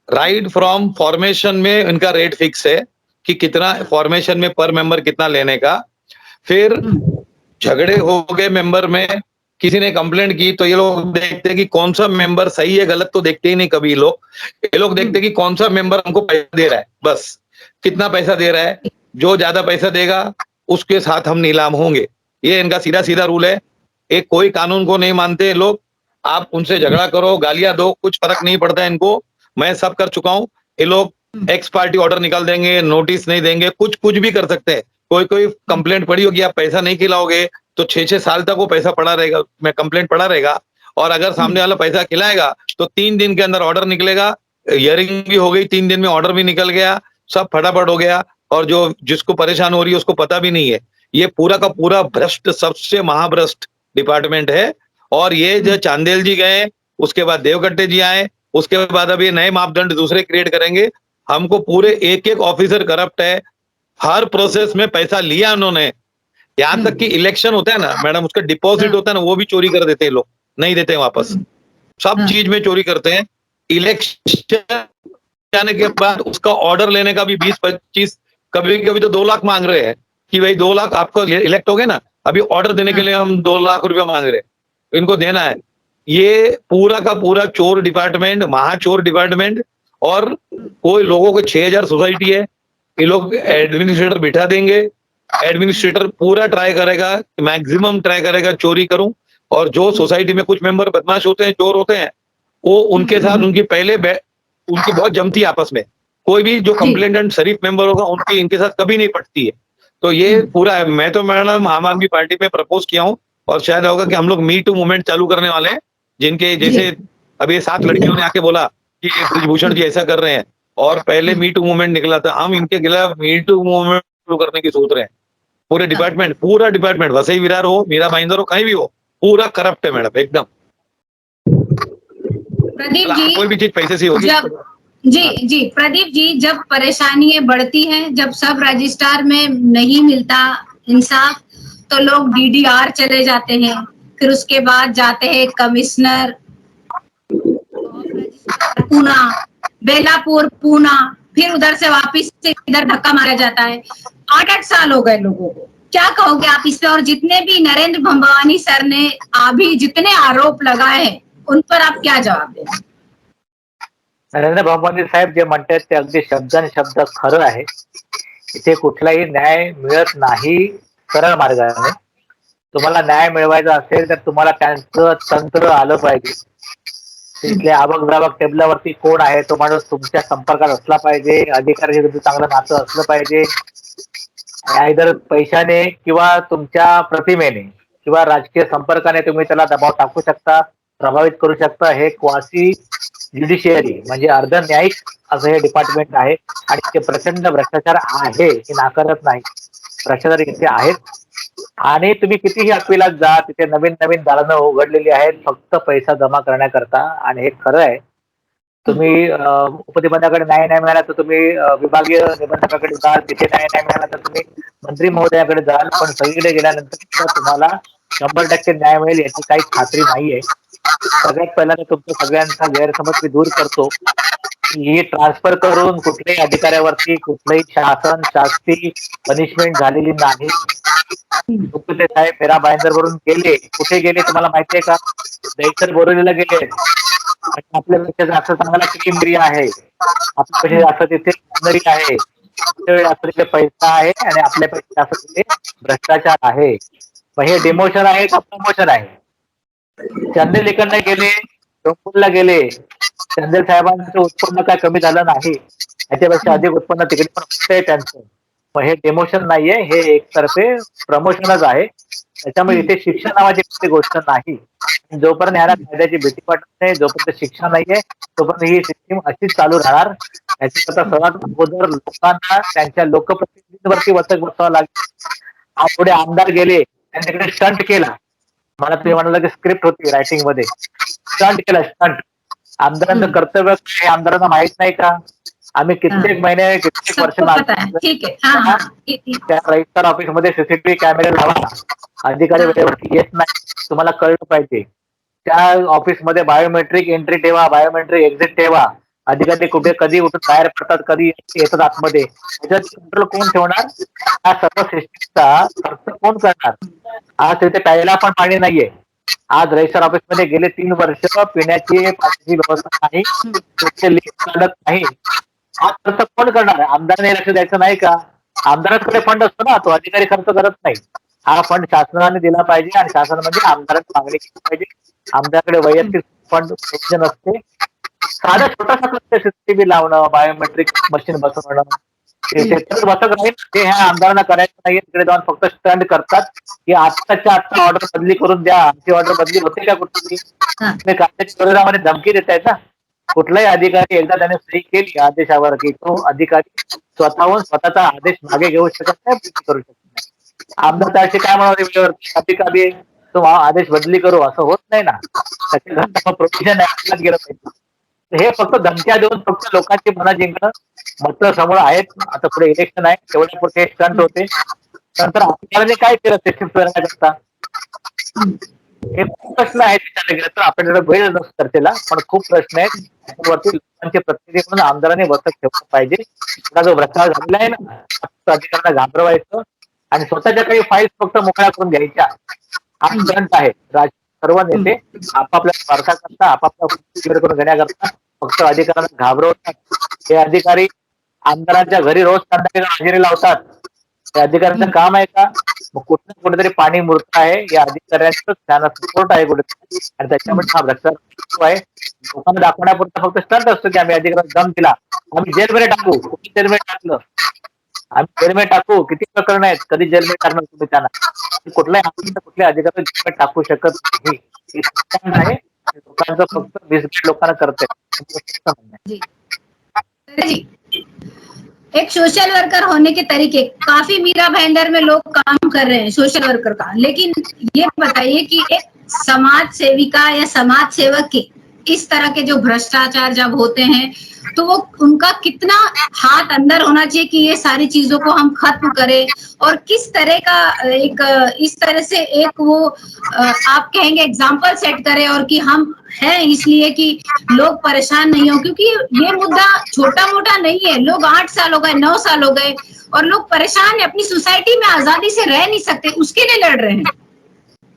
राइट फ्रॉम फॉर्मेशन में इनका रेट फिक्स है कि कितना फॉर्मेशन में पर मेंबर कितना लेने का। फिर झगड़े हो गए मेंबर में, किसी ने कंप्लेंट की, तो ये लोग देखते हैं कि कौन सा मेंबर सही है, गलत तो देखते ही नहीं कभी ये लोग देखते हैं कि कौन सा मेंबर हमको पैसा दे रहा है, बस कितना पैसा दे रहा है, जो ज्यादा पैसा देगा उसके साथ हम नीलाम होंगे। ये इनका सीधा सीधा रूल है। एक कोई कानून को नहीं मानते लोग। आप उनसे झगड़ा करो, गालियां दो, कुछ फर्क नहीं पड़ता है इनको। मैं सब कर चुका हूँ। ये लोग एक्स पार्टी ऑर्डर निकाल देंगे, नोटिस नहीं देंगे, कुछ भी कर सकते हैं। कोई कंप्लेंट पड़ी होगी, आप पैसा नहीं खिलाओगे तो 6-6 साल तक वो पैसा पड़ा रहेगा, मैं कंप्लेंट पड़ा रहेगा। और अगर सामने वाला पैसा खिलाएगा तो 3 दिन के अंदर ऑर्डर निकलेगा। हियरिंग भी हो गई, 3 दिन में ऑर्डर भी निकल गया, सब फटाफट हो गया। और जो जिसको परेशान हो रही है उसको पता भी नहीं है। ये पूरा का पूरा भ्रष्ट, सबसे महाभ्रष्ट डिपार्टमेंट है। और ये जो चांदेल जी गए, उसके बाद देवकट्टे जी आए, उसके बाद अब ये नए मापदंड दूसरे क्रिएट करेंगे। हमको पूरे एक ऑफिसर करप्ट है। हर प्रोसेस में पैसा लिया उन्होंने। यहाँ तक कि इलेक्शन होता है ना मैडम, उसका डिपॉजिट होता है ना, वो भी चोरी कर देते हैं लोग, नहीं देते हैं वापस। सब चीज में चोरी करते हैं। इलेक्शन जाने के बाद उसका ऑर्डर लेने का भी 20-25, कभी कभी तो 2 लाख मांग रहे हैं कि भाई 2 लाख आपको इलेक्ट हो गए ना, अभी ऑर्डर देने के लिए हम 2 लाख रुपया मांग रहे हैं, इनको देना है। ये पूरा का पूरा चोर डिपार्टमेंट, महाचोर डिपार्टमेंट। और कोई लोगों को 6000 सोसाइटी है, ये लोग एडमिनिस्ट्रेटर बिठा देंगे। एडमिनिस्ट्रेटर पूरा ट्राई करेगा, मैक्सिमम ट्राई करेगा चोरी करूं। और जो सोसाइटी में कुछ मेंबर बदमाश होते हैं, चोर होते हैं, वो उनके साथ उनकी बहुत जमती है आपस में। कोई भी जो कंप्लेनेंट शरीफ मेंबर होगा, उनकी इनके साथ कभी नहीं पटती है। तो ये पूरा है। मैं तो मैडम आम आदमी पार्टी में प्रपोज किया हूँ, और शायद होगा कि हम लोग मी टू मूवमेंट चालू करने वाले हैं, जिनके जैसे अभी 7 लड़कियों ने आके बोला कि ये ब्रिजभूषण जी ऐसा कर रहे हैं, और पहले मी टू मूवमेंट निकला था, हम इनके खिलाफ मी टू मूवमेंट शुरू करने की सोच रहे हैं। पूरा डिपार्टमेंट वसई विरार हो, मीरा भाईंदर हो, कहीं भी हो, पूरा करप्ट है मैडम एकदम। प्रदीप जी, कोई भी चीज पैसे से होगी। जब जी प्रदीप जी, जब परेशानियां बढ़ती हैं, जब सब रजिस्ट्रार में नहीं मिलता इंसाफ, तो लोग डीडीआर चले जाते हैं, फिर उसके बाद जाते हैं कमिश्नर पूना, बेलापुर, पूना, फिर उधर से वापिस से इधर धक्का मारा जाता है। 8-8 साल हो गए लोगों को। क्या कहोगे आप इस पे? और जितने भी नरेंद्र भंबानी सर ने अभी जितने आरोप लगाए हैं, उन पर आप क्या जवाब देंगे? नरेंद्र भंबानी साहेब जे म्हणतात ते अगदी शब्दान शब्द खरं आहे. इथे कुठलाही न्याय मिळत नाही सरळ मार्गाने. तुम्हाला न्याय मिळवायचा असेल तर तुम्हाला त्यांचं तंत्र आलं पाहिजे. तिथले आवक जावक टेबलावरती कोण आहे तो माणूस तुमच्या संपर्कात असला पाहिजे. अधिकाऱ्याशी तुमचं चांगलं नातं असलं पाहिजे. आयदर पैशाने किंवा तुमच्या प्रतिमेने किंवा राजकीय संपर्काने तुम्ही त्याला दबाव टाकू शकता, प्रभावित करू शकता. हे क्वासी ज्युडिशियरी म्हणजे अर्ध न्यायिक असं हे डिपार्टमेंट आहे आणि ते प्रचंड भ्रष्टाचार आहे हे नाकारत नाही. भ्रष्टाचार इथे आहेत आणि तुम्ही कितीही अपिलात जा, तिथे नवीन नवीन दालनं उघडलेली आहेत फक्त पैसा जमा करण्याकरता. आणि हे खरं आहे. तुम्ही उपनिबंधकाकडे न्याय नाही मिळाला तर तुम्ही विभागीय निबंधकाकडे जाल, तिथे न्याय नाही मिळाला तर तुम्ही मंत्री महोदयाकडे जाल, पण सगळीकडे गेल्यानंतर तुम्हाला 100% न्याय मिळेल याची काही खात्री नाहीये. सगळ्यात पहिल्यांदा तुमच्या सगळ्यांचा गैरसमज मी दूर करतो की ही ट्रान्सफर करून कुठल्याही अधिकाऱ्यावरती कुठलंही शास्ती पनिशमेंट झालेली नाही. गुप्ते साहेब मीरा भाईंदर वरून गेले, कुठे गेले तुम्हाला माहितीये का? दहिसर बोरिवलीला गेले. आपल्यापेक्षा जास्त चांगला क्रीम एरिया आहे, आपल्यापेक्षा जास्त तिथे नरी आहे, जास्त तिथे पैसा आहे आणि आपल्यापेक्षा जास्त तिथे भ्रष्टाचार आहे. मग हे डिमोशन आहे का प्रमोशन आहे? चंदेल इकडनं गेले, डोंबिवलीला गेले, चंदेल साहेबांचं उत्पन्न काय कमी झालं नाही, याच्यापेक्षा अधिक उत्पन्न तिकडे पण होतंय त्यांचं. मग हे डिमोशन नाहीये, हे एकतर्फे प्रमोशनच आहे. त्याच्यामुळे इथे शिक्षा नावाची कोणती गोष्ट नाही. जोपर्यंत ह्याला कायद्याची भीती वाटत नाही, जोपर्यंत शिक्षा नाहीये, तोपर्यंत ही सिस्टीम अशीच चालू राहणार. याच्याकरता सर्वात अगोदर लोकांना त्यांच्या लोकप्रतिनिधींवरती वचक बसवावं लागेल. आज पुढे आमदार गेले, त्यांनी तिकडे स्टंट केला. मला ते म्हणाला की स्क्रिप्ट होती रायटिंग मध्ये, स्टंट केला स्टंट. आमदारांचं कर्तव्य हे आमदारांना माहित नाही का? आम्ही कित्येक महिने कित्येक वर्ष त्या रजिस्टर ऑफिस मध्ये सीसीटीव्ही कॅमेरे लावा, अधिकारी वेळेवरती येत नाही, तुम्हाला कळलं पाहिजे. त्या ऑफिस मध्ये बायोमेट्रिक एंट्री ठेवा, बायोमेट्रिक एक्झिट ठेवा. अधिकारी कुठे कधी उठून बाहेर पडतात, कधी येतात आतमध्ये, त्याच्यात कंट्रोल कोण ठेवणार? हा सर्व सिस्टीमचा खर्च कोण करणार? आज तिथे प्यायला पण पाणी नाहीये. आज रजिस्टर ऑफिस मध्ये गेले 3 वर्ष पिण्याची पाण्याची व्यवस्था नाही, लिफ्ट चालत नाही. हा खर्च कोण करणार? आमदाराने लक्ष द्यायचं नाही का? आमदाराकडे फंड असतो ना, तो अधिकारी खर्च करत नाही. हा फंड शासनाने दिला पाहिजे आणि शासनामध्ये आमदारांनी मागणी केली पाहिजे. आमदाराकडे वैयक्तिक फंड नसते. साधा छोटासा सीसीटीव्ही लावणं, बायोमेट्रिक मशीन बसवणं, बसत राहील. ते ह्या आमदारांना करायचं नाही. तिकडे जाऊन फक्त स्टंड करतात की आत्ताच्या आत्ता ऑर्डर बदली करून द्या. आमची ऑर्डर बदली होते का कुठली? कायद्याच्या विरोधामध्ये धमकी देत आहेत ना. कुठलाही अधिकारी एकदा त्याने सही केली आदेशावर की तो अधिकारी स्वतःहून स्वतःचा आदेश मागे घेऊ शकत नाही, करू शकत नाही. आमदार त्याशी काय म्हणाले वेळेवरती, कधी तो आदेश बदली करू असं होत नाही ना. त्याच्या प्रोव्हिजन ऍक्टला गेलं पाहिजे. हे फक्त धमक्या देऊन फक्त लोकांची मनं जिंकणं मत समोर आहेत. आता पुढे इलेक्शन आहे, तेवढ्या पुढे स्टंट होते. नंतर आपल्याला काय केलं सिस्टीम करता? हे खूप प्रश्न आहेत विचारले गेले तर आपल्याकडे वेळ नसतो चर्चेला, पण खूप प्रश्न आहेत. त्याच्यावरती लोकांचे प्रतिनिधी म्हणून आमदारांनी वचक ठेवलं पाहिजे. जो भ्रष्टाचार झालेला आहे ना, अधिकाऱ्यांना घाबरवायचं आणि स्वतःच्या काही फाईल्स फक्त मोकळ्या करून घ्यायच्या. हा स्टंट आहे. सर्व नेते आपापल्या स्वार्थाकरता आपापल्या करून घेण्याकरता फक्त अधिकाऱ्यांना घाबरवतात. हे अधिकारी आमदारांच्या घरी रोज संध्याकाळी हजेरी लावतात. त्या अधिकाऱ्यांचं काम आहे का? मग कुठे कुठेतरी पाणी मुरत आहे, या अधिकाऱ्यांचं त्यांना सपोर्ट आहे कुठेतरी, आणि त्याच्यामुळे हा भ्रष्टाचार आहे. लोकांना दाखवण्यापुरता फक्त स्टंट असतो की आम्ही अधिकाऱ्यांना दम दिला, आम्ही जेलमध्ये टाकू. कुठे जेलमध्ये टाकलं? आम्ही जेलमध्ये टाकू. किती प्रकरण आहेत, कधी जेलमध्ये टाकणार तुम्ही त्यांना? कुठल्याही अधिकारी जेलमध्ये टाकू शकत नाही. आहे लोकांचं फक्त बिस्किट लोकांना करते. जी जी, एक सोशल वर्कर होने के तरीके काफी मीरा भाईंदर में लोग काम कर रहे हैं सोशल वर्कर का, लेकिन ये बताइए कि एक समाज सेविका या समाज सेवक के इस तरह के जो भ्रष्टाचार जब होते हैं तो वो उनका कितना हाथ अंदर होना चाहिए कि ये सारी चीजों को हम खत्म करें, और किस तरह का एक इस तरह से एक वो आप कहेंगे एग्जाम्पल सेट करें, और कि हम हैं इसलिए कि लोग परेशान नहीं हो, क्योंकि ये मुद्दा छोटा मोटा नहीं है। लोग 8 साल हो गए, 9 साल हो गए और लोग परेशान है, अपनी सोसाइटी में आजादी से रह नहीं सकते, उसके लिए लड़ रहे हैं।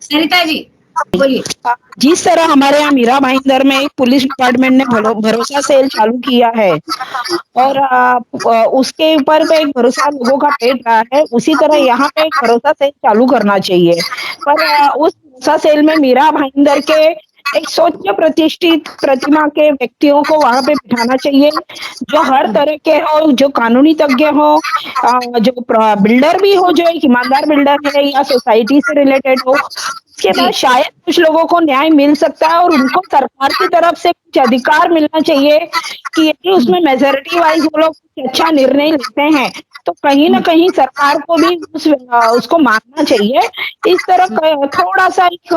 सरिता जी बोलिए। जिस तरह हमारे यहाँ मीरा भाईंदर में एक पुलिस डिपार्टमेंट ने भरोसा सेल चालू किया है और उसके ऊपर पे एक भरोसा लोगों का पेट रहा है, उसी तरह यहाँ पे एक भरोसा सेल चालू करना चाहिए। पर उस भरोसा सेल में मीरा भाईंदर के एक स्वच्छ प्रतिष्ठित प्रतिमा के व्यक्तियों को वहां पे बिठाना चाहिए, जो हर तरह के हो, जो कानूनी तज्ञ हो, जो बिल्डर भी हो, जो एक ईमानदार बिल्डर है या सोसाइटी से रिलेटेड हो। उसके बाद शायद कुछ लोगों को न्याय मिल सकता है और उनको सरकार की तरफ से कुछ अधिकार मिलना चाहिए कि यदि उसमें मेजोरिटी वाइज वो लोग कुछ अच्छा निर्णय लेते हैं तो कहीं ना कहीं सरकार को भी उसको मानना चाहिए। इस तरह थोड़ा सा एक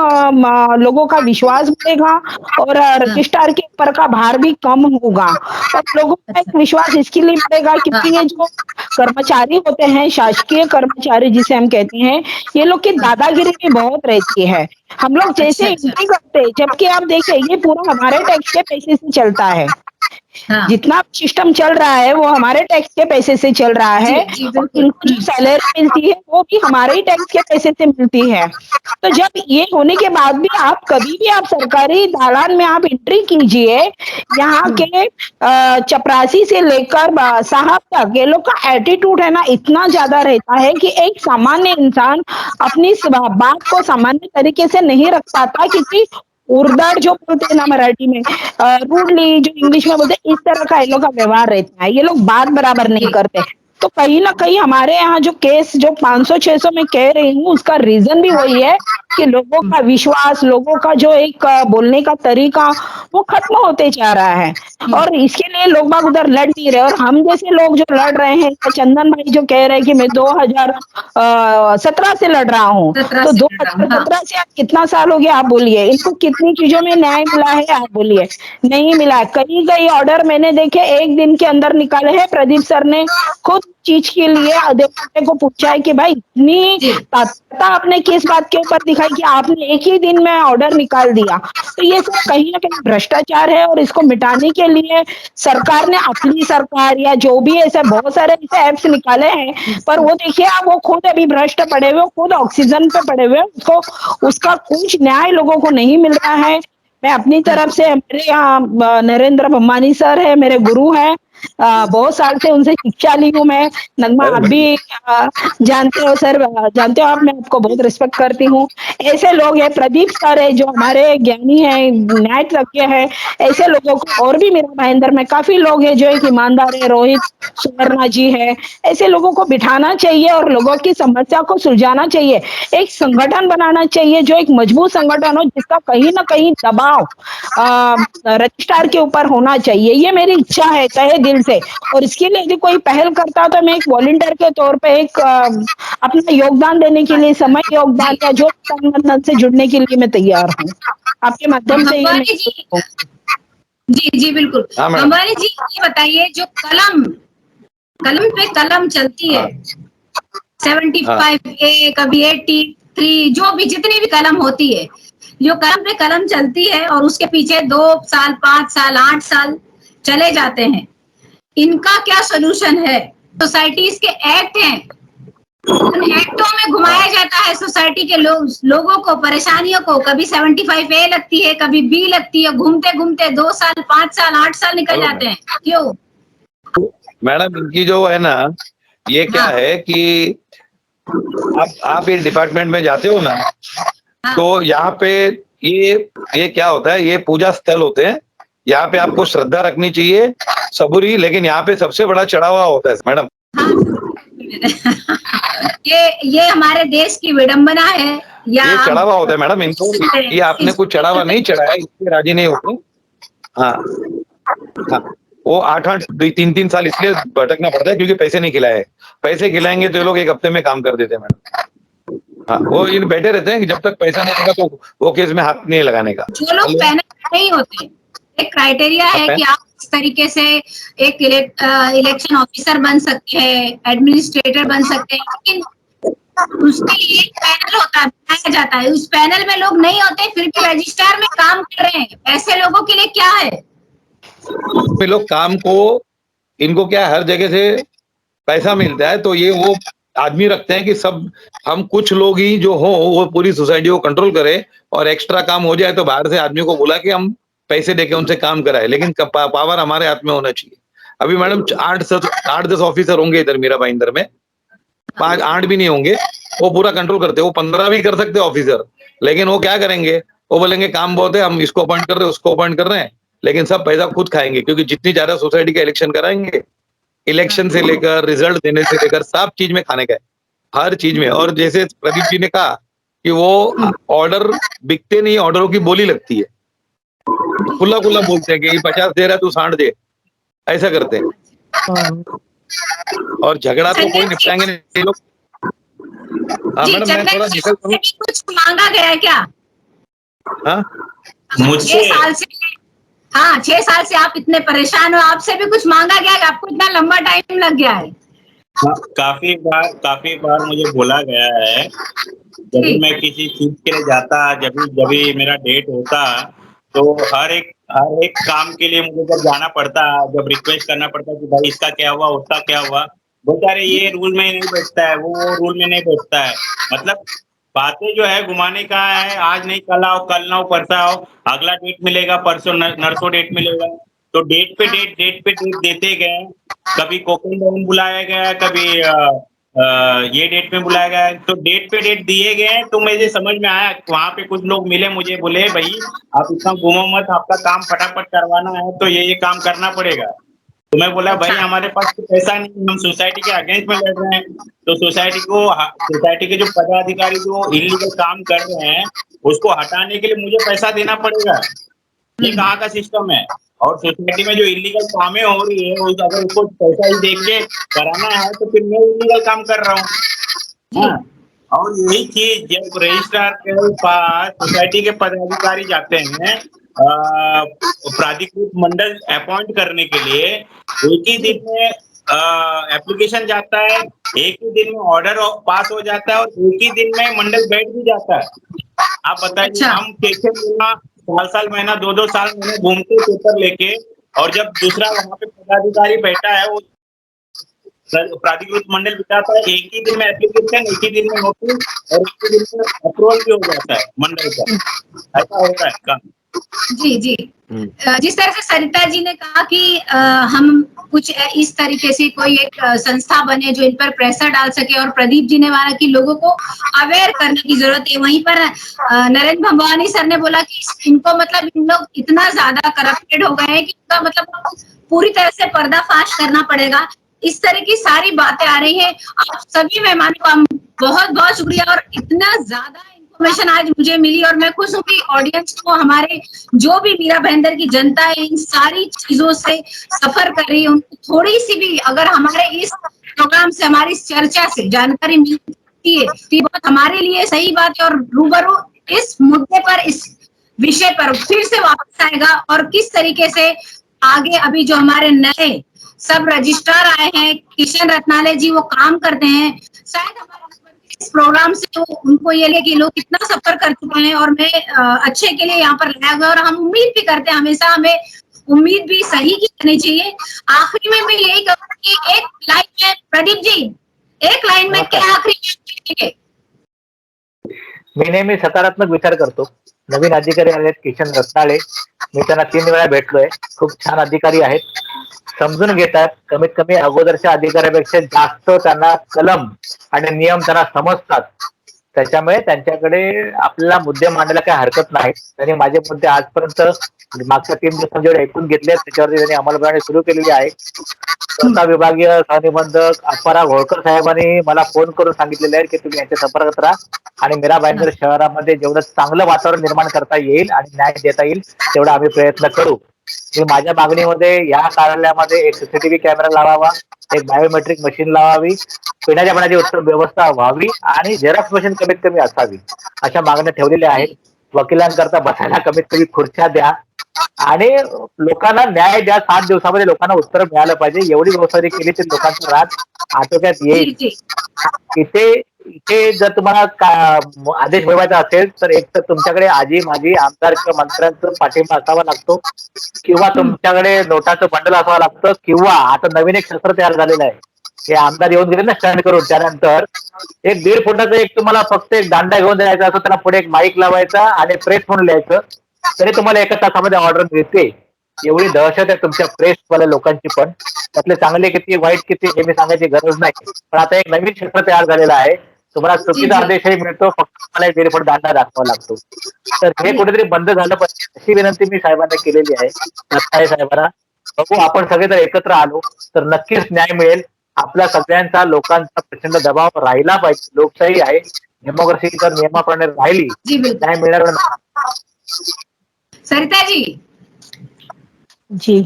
लोगों का विश्वास बढ़ेगा और रजिस्ट्रार के ऊपर का भार भी कम होगा और लोगों का एक विश्वास इसके लिए बढ़ेगा क्योंकि ये जो कर्मचारी होते हैं, शासकीय कर्मचारी जिसे हम कहते हैं, ये लोग की दादागिरी भी बहुत रहती है। हम लोग जैसे एंट्री करते, जबकि आप देखें ये पूरा हमारे टैक्स के पैसे से चलता है। जितना सिस्टम चल रहा है वो हमारे टैक्स के पैसे से चल रहा है और इनको जो सैलरी मिलती है वो भी हमारे ही टैक्स के पैसे से मिलती है। तो जब ये होने के बाद भी आप कभी भी आप सरकारी दालान में आप एंट्री कीजिए, यहाँ के चपरासी से लेकर साहब तक ये लोग का एटीट्यूड है ना इतना ज्यादा रहता है कि एक सामान्य इंसान अपनी बात को सामान्य तरीके से नहीं रख पाता, क्योंकि उर्दड़ जो बोलते हैं ना मराठी में, रूडली जो इंग्लिश में बोलते हैं, इस तरह का ये लोग का व्यवहार रहता है। ये लोग बात बराबर नहीं करते। तो कहीं ना कहीं हमारे यहाँ जो केस जो 500-600 में कह रही हूँ उसका रीजन भी वही है कि लोगों का विश्वास, लोगों का जो एक बोलने का तरीका वो खत्म होते जा रहा है और इसके लिए लोग बाग उधर लड़ नहीं रहे। और हम जैसे लोग जो लड़ रहे हैं, चंदन भाई जो कह रहे हैं कि मैं 2017 से लड़ रहा हूँ, तो 2017 से आप कितना साल हो गया आप बोलिए, इनको कितनी चीजों में न्याय मिला है आप बोलिए? नहीं मिला। कई ऑर्डर मैंने देखे 1 दिन के अंदर निकाले हैं। प्रदीप सर ने खुद चीज के लिए अध्यक्ष को पूछा है कि भाई इतनी तत्परता आपने किस बात के ऊपर दिखाई कि आपने 1 ही दिन में ऑर्डर निकाल दिया। तो ये सब कहीं ना कहीं भ्रष्टाचार है और इसको मिटाने के लिए सरकार ने, अपनी सरकार या जो भी ऐसे बहुत सारे ऐसे ऐप्स निकाले हैं, पर वो देखिए आप वो खुद अभी भ्रष्ट पड़े हुए, खुद ऑक्सीजन पे पड़े हुए, उसको उसका कुछ न्याय लोगों को नहीं मिल रहा है। मैं अपनी तरफ से, मेरे यहाँ नरेंद्र भम्मानी सर है, मेरे गुरु हैं, बहुत साल से उनसे शिक्षा ली हूँ मैं। नगमा आप भी जानते हो सर, जानते हो आप, मैं आपको बहुत रिस्पेक्ट करती हूँ। ऐसे लोग हैं, प्रदीप सर है जो हमारे ज्ञानी है, न्याय तज्ञ है। ऐसे लोगों को और भी मेरा भाईंदर में काफी लोग हैं जो एक ईमानदार है, रोहित सुवर्णा जी है। ऐसे लोगों को बिठाना चाहिए और लोगों की समस्या को सुलझाना चाहिए। एक संगठन बनाना चाहिए जो एक मजबूत संगठन हो, जिसका कहीं ना कहीं दबाव रजिस्ट्रार के ऊपर होना चाहिए। ये मेरी इच्छा है तहे दिल से, और इसके लिए यदि कोई पहल करता तो मैं एक वॉलंटियर के तौर पे एक अपना योगदान देने के लिए, समय योगदान या जो संगठन से जुड़ने के लिए मैं तैयार हूँ। आपके माध्यम से जी जी बिल्कुल। अंबानी जी ये बताइए, जो कलम पे कलम चलती है 75A, कभी 83, जो भी जितनी भी कलम होती है, जो कलम पे कलम चलती है और उसके पीछे 2 साल, 5 साल, 8 साल चले जाते हैं, इनका क्या सोल्यूशन है? सोसाइटीज के एक्ट हैं, उन एक्टों में घुमाया जाता है सोसाइटी के लोगों को, परेशानियों को। कभी 75A लगती है, कभी B लगती है, घूमते घूमते 2 साल, 5 साल, 8 साल निकल जाते हैं। क्यों मैडम? इनकी जो है ना, ये क्या है कि आप ये डिपार्टमेंट में जाते हो ना, तो यहाँ पे ये क्या होता है, ये पूजा स्थल होते हैं। यहाँ पे आपको श्रद्धा रखनी चाहिए, सबूरी, लेकिन यहाँ पे सबसे बड़ा चढ़ावा होता है मैडम। ये हमारे देश की विडंबना है या ये चढ़ावा होता है मैडम इनको, ये आपने कुछ चढ़ावा नहीं चढ़ाया इसलिए राजी नहीं होते। हाँ हाँ, वो 8-8 3-3 साल इसलिए भटकना पड़ता है क्योंकि पैसे नहीं खिलाए। पैसे खिलाएंगे तो ये लोग 1 हफ्ते में काम कर देते हैं मैडम। हाँ, वो इन बैठे रहते हैं कि जब तक पैसा नहीं देगा तो वो केस में हाथ नहीं लगाने का। जो लोग पैनल नहीं होते, एक क्राइटेरिया है कि आप इस तरीके से एक इलेक्शन ऑफिसर बन सकते हैं, एडमिनिस्ट्रेटर बन सकते हैं, लेकिन उसके लिए एक पैनल होता है, बनाया जाता है। उस पैनल में लोग नहीं होते, फिर भी रजिस्ट्रार में काम कर रहे हैं। ऐसे लोगों के लिए क्या है? ये लोग काम को, इनको क्या हर जगह से पैसा मिलता है तो ये वो आदमी रखते हैं कि सब हम कुछ लोग ही जो हो वो पूरी सोसाइटी को कंट्रोल करे, और एक्स्ट्रा काम हो जाए तो बाहर से आदमी को बुला के हम पैसे देके उनसे काम कराए, लेकिन पावर हमारे हाथ में होना चाहिए। अभी मैडम 8-10 ऑफिसर होंगे इधर मीरा भाईंदर में, 5-8 भी नहीं होंगे, वो पूरा कंट्रोल करते हैं। वो 15 भी कर सकते ऑफिसर, लेकिन वो क्या करेंगे, वो बोलेंगे काम बहुत है, हम इसको अपॉइंट कर रहे हैं, उसको अपॉइंट कर रहे हैं, लेकिन सब पैसा खुद खाएंगे क्योंकि जितनी ज्यादा सोसाइटी का इलेक्शन कराएंगे, इलेक्शन से लेकर रिजल्ट देने से लेकर सब चीज में खाने का है, हर चीज में। और जैसे प्रदीप जी ने कहा कि वो ऑर्डर बिकते नहीं, ऑर्डरों की बोली लगती है, खुला खुला बोलते हैं कि 50 दे रहा है तू 60 दे, ऐसा करते हैं। और झगड़ा तो कोई निपटाएंगे नहीं ये लोग। हाँ जी, मैडम, मैं थोड़ा निकल भी कुछ मांगा गया है क्या? हाँ, मुझसे 6 साल से, हाँ 6 साल से आप इतने परेशान हो, आपसे भी कुछ मांगा गया है? आपको इतना लंबा टाइम लग गया है? काफी बार मुझे बोला गया है, जब भी मैं किसी चीज के लिए जाता, जब भी मेरा डेट होता, तो हर एक काम के लिए मुझे जब जाना पड़ता, जब रिक्वेस्ट करना पड़ता कि भाई इसका क्या हुआ, उसका क्या हुआ, बोलता अरे ये रूल में नहीं बैठता है, वो रूल में नहीं बैठता है। मतलब बातें जो है घुमाने का है, आज नहीं कल आओ, कल ना हो परसा आओ, अगला डेट मिलेगा, परसों नरसों डेट मिलेगा, तो डेट पे डेट देते गए। कभी कोकन डाउन बुलाया गया, कभी ये डेट में बुलाया गया, तो डेट पे डेट दिए गए। तो मुझे समझ में आया, वहां पे कुछ लोग मिले मुझे, बोले भाई आप इतना घूमो मत, आपका काम फटाफट करवाना है तो ये काम करना पड़ेगा। तो मैं बोला भाई हमारे पास तो पैसा नहीं, हम सोसाइटी के अगेंस्ट में लड़ रहे हैं, तो सोसाइटी के जो पदाधिकारी जो इलीगल काम कर रहे हैं उसको हटाने के लिए मुझे पैसा देना पड़ेगा। ये कहाँ का सिस्टम है? और सोसाइटी में जो इलीगल कामें हो रही है, अगर उसको पैसा ही देख के कराना है तो फिर मैं इलीगल काम कर रहा हूँ। हाँ, और यही चीज जब रजिस्ट्रार के पास सोसाइटी के पदाधिकारी जाते हैं प्राधिकृत मंडल अपॉइंट करने के लिए, एक ही दिन में एप्लीकेशन जाता है, एक ही दिन में ऑर्डर पास हो जाता है और एक ही दिन में मंडल बैठ भी जाता है। आप बताइए, हम कैसे साल महीना 2-2 साल मैंने घूमते पेपर लेके, और जब दूसरा वहां पे पदाधिकारी बैठा है, वो प्राधिकृत मंडल बिताता है, एक ही दिन में एप्लीकेशन, एक ही दिन में नोटिस और एक ही दिन में अप्रूवल भी हो जाता है मंडल का। ऐसा होता है काम। जी जी, जिस तरह से सरिता जी ने कहा कि हम कुछ इस तरीके से कोई एक संस्था बने जो इन पर प्रेशर डाल सके, और प्रदीप जी ने माना कि लोगों को अवेयर करने की जरूरत है। वहीं पर नरेंद्र भंवानी सर ने बोला कि इनको मतलब इन लोग इतना ज्यादा करप्टेड हो गए हैं कि उनका मतलब पूरी तरह से पर्दाफाश करना पड़ेगा। इस तरह की सारी बातें आ रही है। आप सभी मेहमानों का बहुत बहुत शुक्रिया, और इतना ज्यादा इन्फॉर्मेशन आज मुझे मिली, और मैं खुश हूँ कि ऑडियंस को, हमारे जो भी मीरा भाईंदर की जनता है इन सारी चीजों से सफर कर रही है, उनको थोड़ी सी भी अगर हमारे इस प्रोग्राम से, हमारी इस चर्चा से जानकारी मिलती है तो ये बहुत हमारे लिए सही बात है। और रूबरू इस मुद्दे पर, इस विषय पर फिर से वापस आएगा, और किस तरीके से आगे अभी जो हमारे नए सब रजिस्ट्रार आए हैं, किशन रत्नालय जी, वो काम करते हैं। शायद हमारे इस प्रोग्राम से तो उनको ये लगे कि लोग कितना सफर कर चुके हैं, और मैं अच्छे के लिए यहाँ पर लाया गया, और हम उम्मीद भी करते हैं, हमेशा हमें उम्मीद भी सही की करनी चाहिए। आखिरी में मैं यही कहूँगा कि एक लाइन में, प्रदीप जी, एक लाइन में क्या आखिरी? मी नेहमी सकारात्मक विचार करतो. नवीन अधिकारी आहेत किशन रत्नाळे, मी त्यांना 3 वेळा भेटलोय. खूप छान अधिकारी आहेत, समजून घेतात. कमीत कमी अगोदरच्या अधिकाऱ्यापेक्षा जास्त त्यांना कलम आणि नियम त्यांना समजतात. त्याच्यामुळे त्यांच्याकडे आपल्याला मुद्दे मांडायला काही हरकत नाही. त्यांनी माझे मुद्दे आजपर्यंत मागच्या 3 दिवसात जेवढे ऐकून घेतले त्याच्यावरती त्यांनी अंमलबजावणी सुरू केलेली आहे. स्वतः विभागीय सहनिबंधक अपरा घोळकर साहेबांनी मला फोन करून सांगितलेले आहे की तुम्ही यांच्या संपर्कात राहा आणि मीरा भाईंदर शहरामध्ये जेवढं चांगलं वातावरण निर्माण करता येईल आणि न्याय देता येईल तेवढा आम्ही प्रयत्न करू. मी माझ्या मागणीमध्ये या कार्यालयामध्ये एक सीसीटीव्ही कॅमेरा लावावा, एक बायोमेट्रिक मशीन लावावी, पिण्याच्या पाण्याची उत्तम व्यवस्था व्हावी आणि झेरॉक्स मशीन कमीत कमी असावी अशा मागण्या ठेवलेल्या आहेत. वकिलांकरता बसायला कमीत कमी खुर्च्या द्या आणि लोकांना न्याय द्या. 7 दिवसामध्ये लोकांना उत्तर मिळालं पाहिजे. एवढी व्यवस्था जरी केली तर लोकांचा राग आटोक्यात येईल. इथे जर तुम्हाला आदेश मिळवायचा असेल तर एक तर तुमच्याकडे आजी माझी आमदार किंवा मंत्र्यांचा पाठिंबा असावा लागतो किंवा तुमच्याकडे नोटाचं बंडल असावं लागतं किंवा आता नवीन एक शस्त्र तयार झालेलं आहे. हे आमदार येऊन गेले ना स्टँड करून, त्यानंतर एक 1.5 फुटाचा एक तुम्हाला फक्त एक दांडा घेऊन द्यायचा असतो, त्याला पुढे एक माईक लावायचा आणि प्रेस म्हणून लिहायचं, तरी तुम्हाला 1 तासामध्ये ऑर्डर मिळते. एवढी दहशत आहे तुमच्या प्रेसवाल्या लोकांची. पण त्यातले चांगले किती वाईट किती हे मी सांगायची गरज नाही. पण आता एक नवीन क्षेत्र तयार झालेलं आहे. तुम्हाला चुकीचा आदेशही मिळतो, फक्त तुम्हाला एक 1.5 फूट दांडा दाखवावा लागतो. तर हे कुठेतरी बंद झालं पाहिजे अशी विनंती मी साहेबांना केलेली आहे, दत्ताई साहेबांना. बघू आपण सगळे जर एकत्र आलो तर नक्कीच न्याय मिळेल. आपल्या सगळ्यांचा लोकांचा प्रचंड दबाव राहिला पाहिजे. लोकशाही आहे, डेमोक्रेसी जर नियमाप्रमाणे राहिली न्याय मिळणार नाही. सरिता जी जी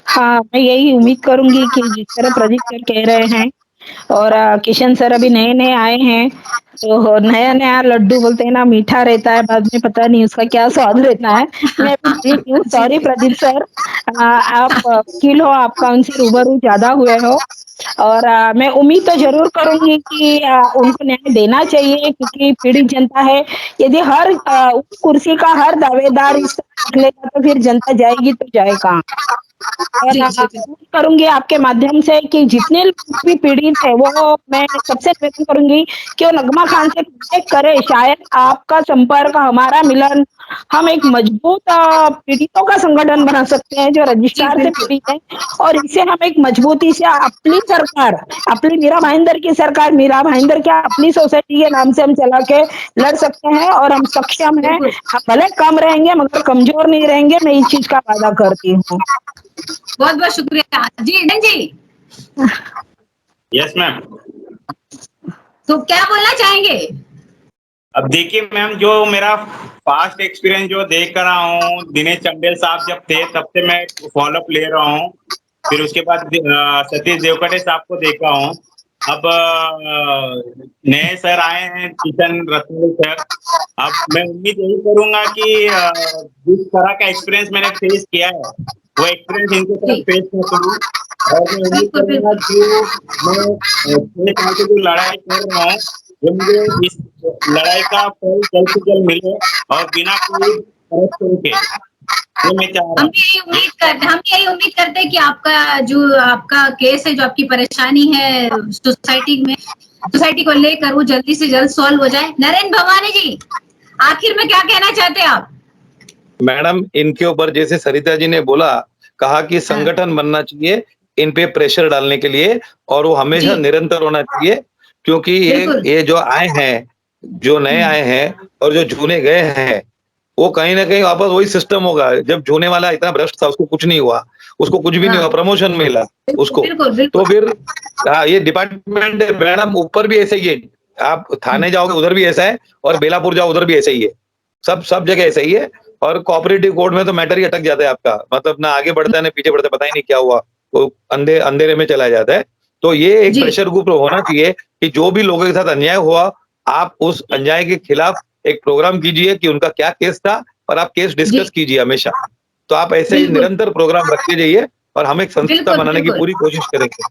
हाँ, मैं यही उम्मीद करूंगी कि जिस तरह प्रदीप सर कह रहे हैं और किशन सर अभी नए नए आए हैं, तो नया नया लड्डू बोलते हैं ना, मीठा रहता है, बाद में पता नहीं उसका क्या स्वाद रहता है। मैं सॉरी प्रदीप सर, आप वकील हो, आपका उनसे रूबरू ज्यादा हुए हो और मैं उम्मीद तो जरूर करूंगी कि उनको न्याय देना चाहिए, क्योंकि पीड़ित जनता है। यदि हर उस कुर्सी का हर दावेदार इस तरह निकलेगा तो फिर जनता जाएगी तो जाए कहाँ। और उम्मीद करूंगी आपके माध्यम से कि जितने लोग भी पीड़ित है वो मैं सबसे निवेदन करूंगी कि वो नगमा खान से कांटेक्ट करे। शायद आपका संपर्क, हमारा मिलन, हम एक मजबूत पीड़ितों का संगठन बना सकते हैं जो रजिस्ट्रार से पीड़ित है, और इसे हम एक मजबूती से अपनी सरकार, अपनी मीरा भाईंदर की सरकार, मीरा भाईंदर की अपनी सोसाइटी के नाम से हम चला के लड़ सकते हैं और हम सक्षम हैं। हम भले कम रहेंगे मगर कमजोर नहीं रहेंगे, मैं इस चीज का वादा करती हूँ। बहुत बहुत शुक्रिया जी। जी यस मैम। तो क्या बोलना चाहेंगे? अब देखिए मैम, जो मेरा पास्ट एक्सपीरियंस जो देख कर रहा हूँ, दिनेश चंदेल साहब जब थे तब से मैं फॉलोअप ले रहा हूँ। फिर उसके बाद सतीश देवकटे साहब को देखा हूँ। अब नए सर आए हैं, किशन रत्नावली सर। अब मैं उम्मीद यही करूंगा कि जिस तरह का एक्सपीरियंस मैंने फेस किया है वो एक्सपीरियंस इनके तरफ फेस न करूँ। और मैं उम्मीद करूंगा कि मैं 6 साल से जो लड़ाई कर रहा हूँ वो मुझे इस लड़ाई का फल जल्द से जल्द मिले और बिना कोई करप्शन के, ये मैं चाह रहा हूँ। हम यही उम्मीद करते हैं कि आपका केस है, जो आपकी परेशानी है सोसाइटी को लेकर, वो जल्दी से जल्द सॉल्व हो जाए। नरेंद्र भवानी जी, आखिर में क्या कहना चाहते हैं आप? मैडम, इनके ऊपर जैसे सरिता जी ने बोला, कहा कि संगठन बनना चाहिए इन पे प्रेशर डालने के लिए, और वो हमेशा निरंतर होना चाहिए, क्योंकि ये जो आए हैं, जो नए आए हैं और जो जूने गए हैं, वो कहीं ना कहीं वापस वही सिस्टम होगा। जब जूने वाला इतना भ्रष्ट था, उसको कुछ नहीं हुआ, उसको कुछ भी नहीं हुआ, प्रमोशन मिला उसको। तो फिर ये डिपार्टमेंट है मैडम, ऊपर भी ऐसे ही है। आप थाने जाओगे उधर भी ऐसा है, और बेलापुर जाओ उधर भी ऐसा ही है, सब जगह ऐसा ही है। और कोऑपरेटिव कोर्ट में तो मैटर ही अटक जाता है आपका, मतलब ना आगे बढ़ता है ना पीछे बढ़ता है, पता ही नहीं क्या हुआ, वो अंधेरे में चला जाता है। तो ये एक प्रेशर ग्रुप होना चाहिए कि जो भी लोगों के साथ अन्याय हुआ, आप उस अन्याय के खिलाफ एक प्रोग्राम कीजिए कि उनका क्या केस था, और आप केस डिस्कस कीजिए हमेशा। तो आप ऐसे ही निरंतर प्रोग्राम रखते जाइए और हम एक संस्था बनाने की पूरी कोशिश करेंगे।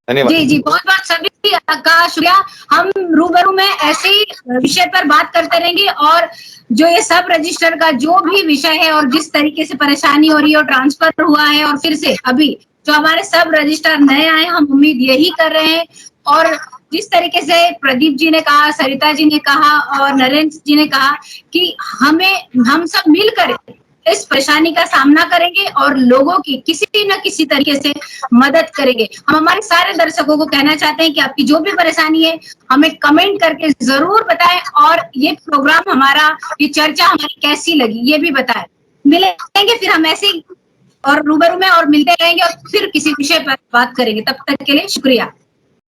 धन्यवाद जी। बहुत सभी का शुक्रिया। हम रूबरू में ऐसे ही विषय पर बात करते रहेंगे, और जो ये सब रजिस्टर का जो भी विषय है और जिस तरीके से परेशानी हो रही है और ट्रांसफर हुआ है, और फिर से अभी जो हमारे सब रजिस्टर नए आए, हम उम्मीद यही कर रहे हैं। और जिस तरीके से प्रदीप जी ने कहा, सरिता जी ने कहा और नरेंद्र जी ने कहा कि हम सब मिलकर इस परेशानी का सामना करेंगे और लोगों की किसी न किसी तरीके से मदद करेंगे। हम हमारे सारे दर्शकों को कहना चाहते हैं कि आपकी जो भी परेशानी है हमें कमेंट करके जरूर बताएं और ये प्रोग्राम हमारा, ये चर्चा हमारी कैसी लगी ये भी बताएं। मिलेंगे फिर हम ऐसे ही और रूबरू में और मिलते रहेंगे और फिर किसी विषय पर बात करेंगे। तब तक के लिए शुक्रिया।